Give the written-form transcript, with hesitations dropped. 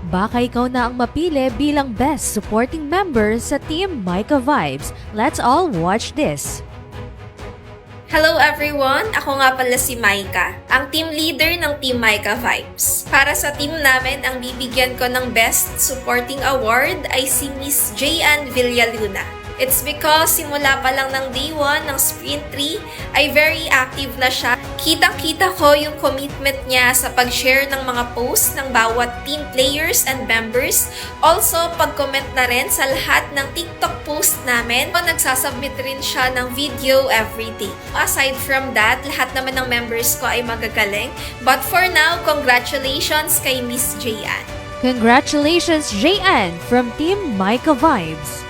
Baka ikaw na ang mapili bilang Best Supporting Member sa Team Micah Vibes. Let's all watch this! Hello everyone! Ako nga pala si Micah, ang team leader ng Team Micah Vibes. Para sa team namin, ang bibigyan ko ng Best Supporting Award ay si Miss J.Ann Villaluna. It's because simula pa lang ng day 1 ng Sprint 3 ay very active na siya. Kitang-kita ko yung commitment niya sa pag-share ng mga posts ng bawat team players and members. Also, pag-comment na rin sa lahat ng TikTok post namin. Nagsasubmit rin siya ng video everyday. Aside from that, lahat naman ng members ko ay magagaling. But for now, congratulations kay Miss J.Ann. Congratulations, J.Ann from Team Micah Vibes!